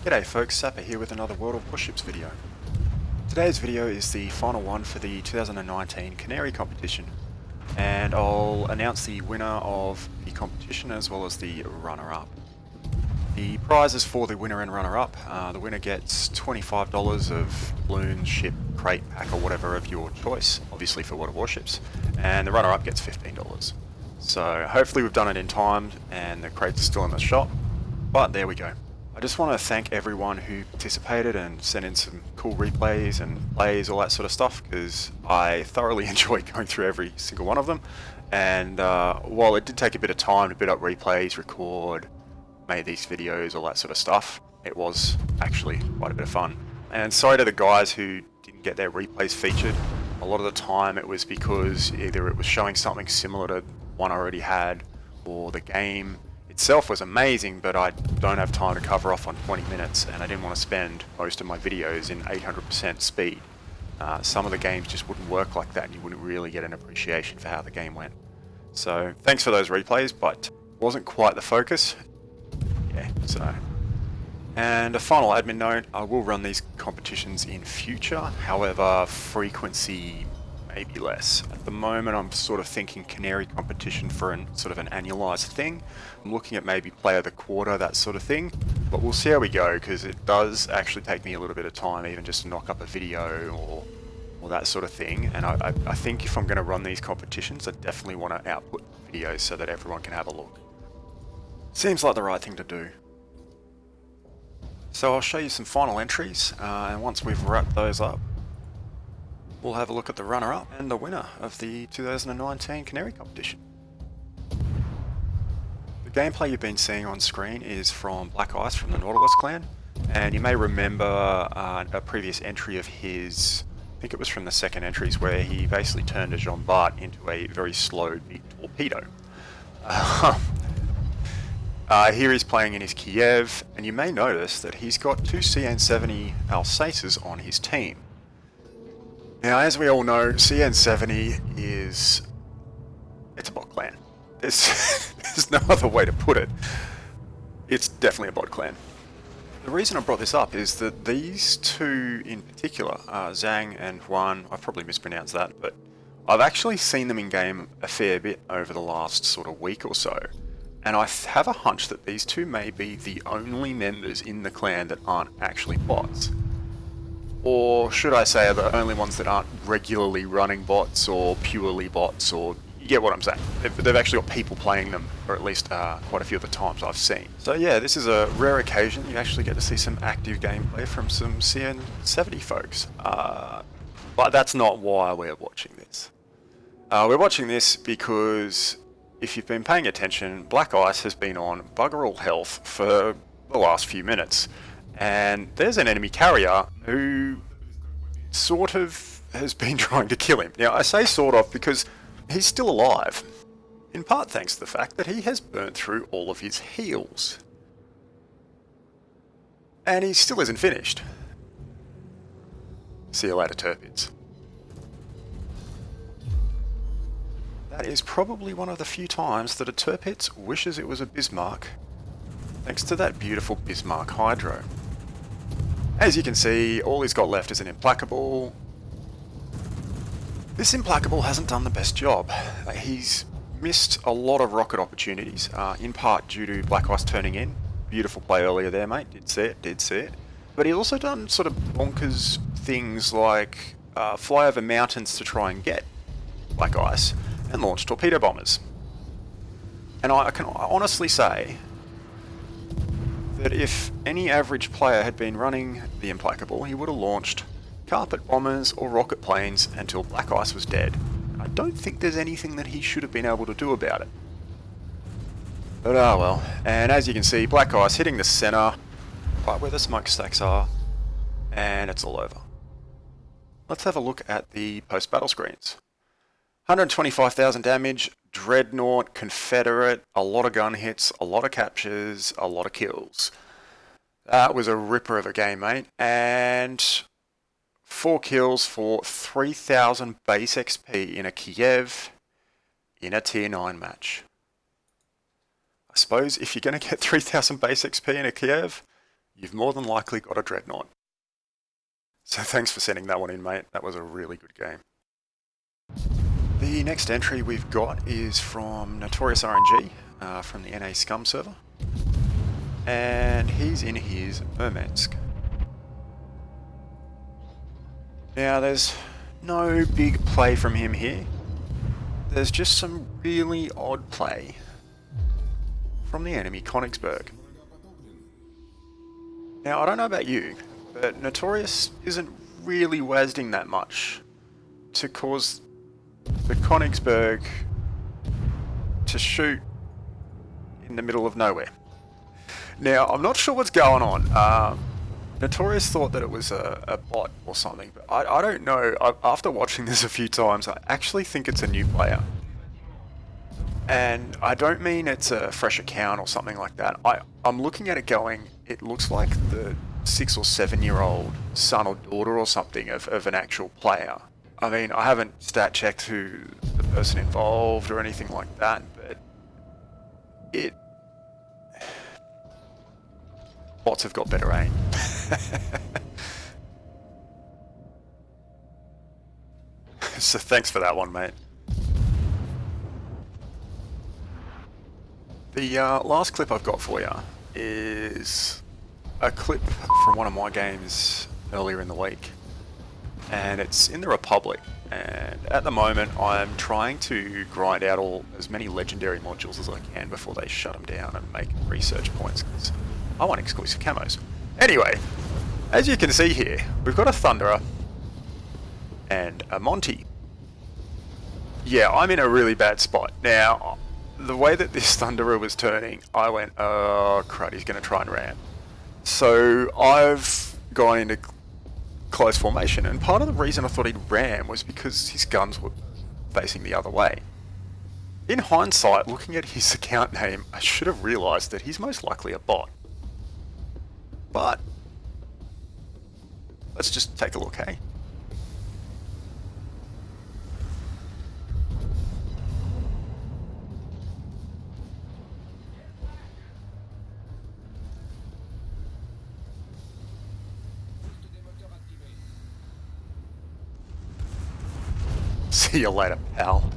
G'day folks, Sapper here with another World of Warships video. Today's video is the final one for the 2019 Canary competition, and I'll announce the winner of the competition as well as the runner-up. The prizes for the winner and runner-up, the winner gets $25 of balloon, ship, crate, pack or whatever of your choice, obviously for World of Warships, and the runner-up gets $15. So hopefully we've done it in time and the crates are still in the shop, but there we go. I just want to thank everyone who participated and sent in some cool replays and plays, all that sort of stuff, because I thoroughly enjoyed going through every single one of them. And while it did take a bit of time to bid up replays, record, make these videos, all that sort of stuff, it was actually quite a bit of fun. And sorry to the guys who didn't get their replays featured. A lot of the time it was because either it was showing something similar to one I already had, or the game itself was amazing, but I don't have time to cover off on 20 minutes, and I didn't want to spend most of my videos in 800% speed. Some of the games just wouldn't work like that, and you wouldn't really get an appreciation for how the game went. So thanks for those replays, but wasn't quite the focus. Yeah, so. And a final admin note, I will run these competitions in future, however frequency may be less. At the moment I'm sort of thinking Canary competition for sort of an annualized thing. I'm looking at maybe player of the quarter, that sort of thing, but we'll see how we go, because it does actually take me a little bit of time even just to knock up a video or that sort of thing, and I think if I'm going to run these competitions I definitely want to output videos so that everyone can have a look. Seems like the right thing to do. So I'll show you some final entries, and once we've wrapped those up, we'll have a look at the runner-up and the winner of the 2019 Canary competition. The gameplay you've been seeing on screen is from Black Ice from the Nautilus clan, and you may remember a previous entry of his, I think it was from the second entries, where he basically turned a Jean Bart into a very slow big torpedo. Here he's playing in his Kiev, and you may notice that he's got two CN70 Alsaces on his team. Now, as we all know, CN70 it's a bot clan. There's no other way to put it. It's definitely a bot clan. The reason I brought this up is that these two in particular, Zhang and Juan, I've probably mispronounced that, but I've actually seen them in game a fair bit over the last sort of week or so. And I have a hunch that these two may be the only members in the clan that aren't actually bots. Or should I say are the only ones that aren't regularly running bots or purely bots, or you get what I'm saying. They've actually got people playing them, or at least quite a few of the times I've seen. So yeah, this is a rare occasion. You actually get to see some active gameplay from some CN70 folks. But that's not why we're watching this. We're watching this because if you've been paying attention, Black Ice has been on bugger all health for the last few minutes. And there's an enemy carrier who sort of has been trying to kill him. Now, I say sort of because he's still alive, in part thanks to the fact that he has burnt through all of his heals. And he still isn't finished. See you later, Turpids. That is probably one of the few times that a Turpitz wishes it was a Bismarck, thanks to that beautiful Bismarck Hydro. As you can see, all he's got left is an Implacable. This Implacable hasn't done the best job. He's missed a lot of rocket opportunities, in part due to Black Ice turning in. Beautiful play earlier there, mate. Did see it. But he's also done sort of bonkers things like fly over mountains to try and get Black Ice and launch torpedo bombers. And I can honestly say that if any average player had been running the Implacable, he would have launched carpet bombers or rocket planes until Black Ice was dead. I don't think there's anything that he should have been able to do about it. But ah well. And as you can see, Black Ice hitting the center, right where the smokestacks are, and it's all over. Let's have a look at the post-battle screens. 125,000 damage, Dreadnought, Confederate, a lot of gun hits, a lot of captures, a lot of kills. That was a ripper of a game, mate. And 4 kills for 3,000 base XP in a Kiev in a tier 9 match. I suppose if you're going to get 3,000 base XP in a Kiev, you've more than likely got a dreadnought. So thanks for sending that one in, mate. That was a really good game. The next entry we've got is from Notorious RNG, from the NA Scum server. And he's in his Murmansk. Now there's no big play from him here. There's just some really odd play from the enemy Königsberg. Now I don't know about you, but Notorious isn't really WASDing that much to cause the Königsberg to shoot in the middle of nowhere. Now, I'm not sure what's going on. Notorious thought that it was a bot or something, but I don't know. After watching this a few times, I actually think it's a new player. And I don't mean it's a fresh account or something like that. I'm looking at it going, it looks like the 6 or 7 year old son or daughter or something of an actual player. I mean, I haven't stat checked who the person involved or anything like that, but bots have got better aim. So thanks for that one, mate. The last clip I've got for you is a clip from one of my games earlier in the week. And it's in the Republic, and at the moment I'm trying to grind out as many legendary modules as I can before they shut them down and make research points, because I want exclusive camos. Anyway, as you can see here, we've got a Thunderer and a Monty. Yeah, I'm in a really bad spot. Now, the way that this Thunderer was turning, I went, oh crud, he's going to try and ram. So I've gone into close formation, and part of the reason I thought he'd ram was because his guns were facing the other way. In hindsight, looking at his account name, I should have realised that he's most likely a bot. But let's just take a look, hey? See you later, pal.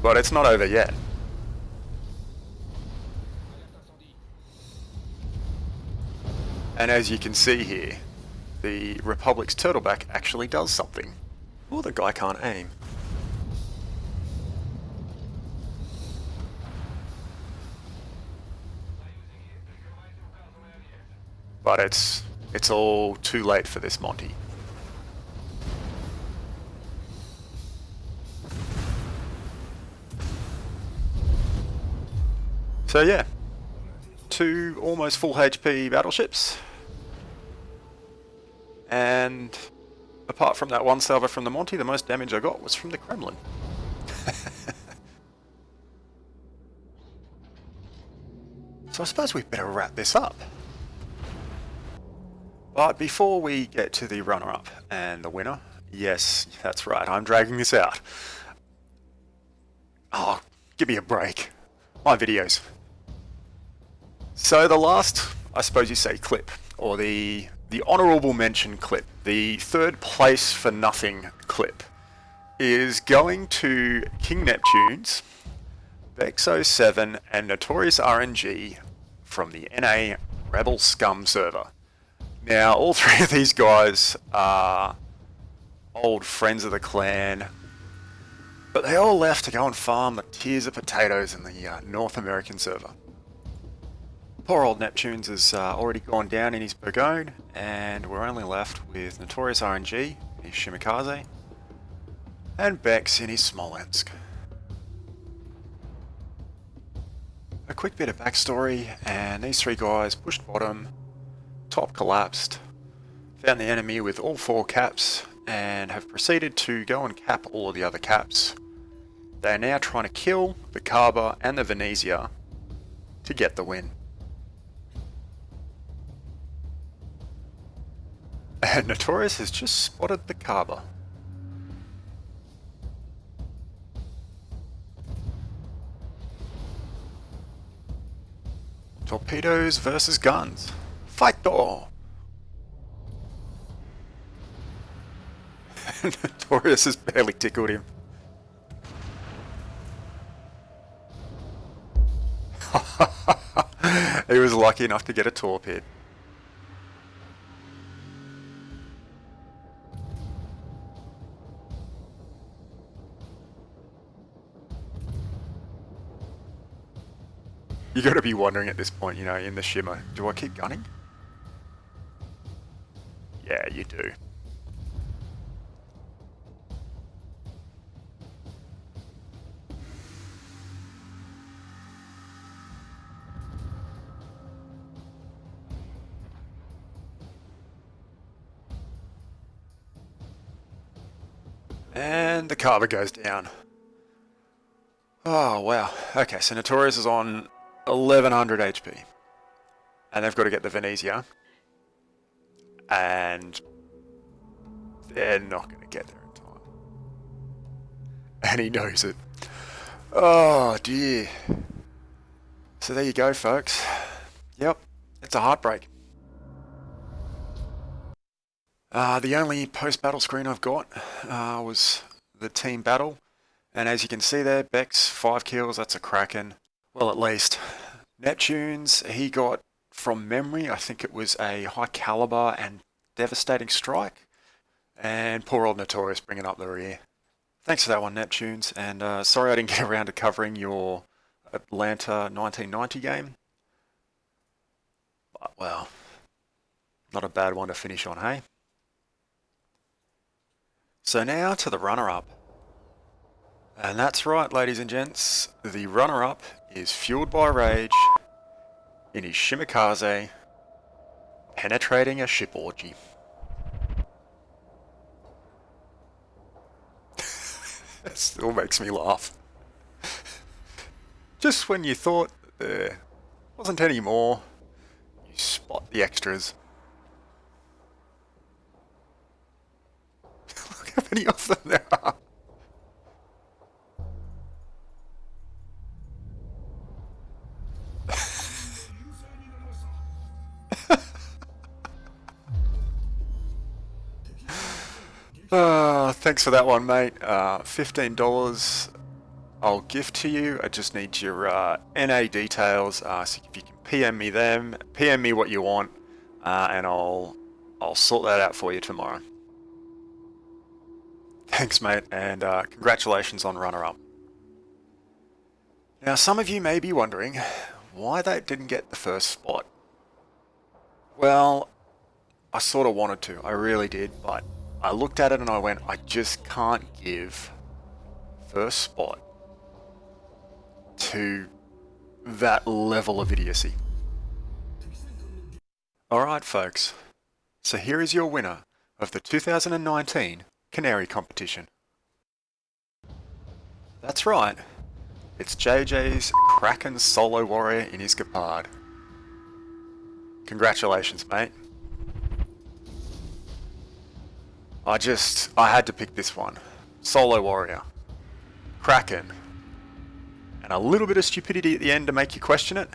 But it's not over yet. And as you can see here, the Republic's turtleback actually does something. Oh, the guy can't aim. But it's all too late for this Monty. So yeah, 2 almost full HP battleships, and apart from that one salvo from the Monty, the most damage I got was from the Kremlin. So I suppose we'd better wrap this up. But before we get to the runner-up and the winner, yes, that's right, I'm dragging this out. Oh, give me a break. My videos. So the last, I suppose you say, clip, or the honourable mention clip, the third place for nothing clip, is going to King Neptune's, Bex07 and Notorious RNG from the NA Rebel Scum server. Now, all 3 of these guys are old friends of the clan, but they all left to go and farm the tiers of potatoes in the North American server. Poor old Neptunes has already gone down in his Burgoyne, and we're only left with Notorious RNG in his Shimikaze, and Bex in his Smolensk. A quick bit of backstory, and these 3 guys pushed bottom, top collapsed, found the enemy with all 4 caps, and have proceeded to go and cap all of the other caps. They are now trying to kill the Kaba and the Venezia to get the win. And Notorious has just spotted the Kaba. Torpedoes versus guns. Fight door! Notorious has barely tickled him. He was lucky enough to get a torpedo. You gotta be wondering at this point, you know, in the shimmer, do I keep gunning? Yeah, you do. And the carver goes down. Oh, wow. Okay, so Notorious is on 1100 HP. And they've got to get the Venezia. And they're not going to get there in time. And he knows it. Oh, dear. So there you go, folks. Yep, it's a heartbreak. The only post-battle screen I've got was the team battle. And as you can see there, Beck's 5 kills, that's a Kraken. Well, at least. Neptune's, he got, from memory, I think it was a high caliber and devastating strike. And poor old Notorious bringing up the rear. Thanks for that one, Neptune's. And sorry I didn't get around to covering your Atlanta 1990 game. But, well, not a bad one to finish on, hey? So now to the runner-up. And that's right, ladies and gents, the runner-up is Fueled by Rage in his Shimikaze, penetrating a ship orgy. It still makes me laugh. Just when you thought there wasn't any more, you spot the extras. Look how many of them there are. Thanks for that one, mate. $15 I'll gift to you. I just need your NA details. So if you can PM me them, PM me what you want, and I'll sort that out for you tomorrow. Thanks, mate, and congratulations on runner-up. Now, some of you may be wondering why they didn't get the first spot. Well, I sort of wanted to. I really did, but I looked at it and I went, I just can't give first spot to that level of idiocy. Alright folks, so here is your winner of the 2019 Canary competition. That's right, it's JJ's Kraken Solo Warrior in his Gepard. Congratulations, mate. I had to pick this one. Solo Warrior, Kraken, and a little bit of stupidity at the end to make you question it.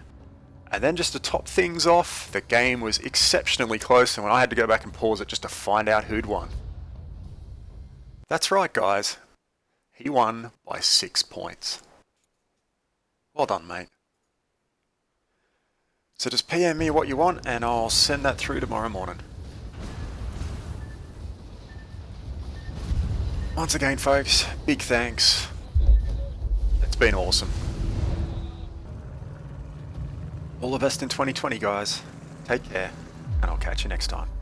And then just to top things off, the game was exceptionally close, and when I had to go back and pause it just to find out who'd won. That's right, guys. He won by 6 points. Well done, mate. So just PM me what you want, and I'll send that through tomorrow morning. Once again, folks, big thanks. It's been awesome. All the best in 2020, guys. Take care, and I'll catch you next time.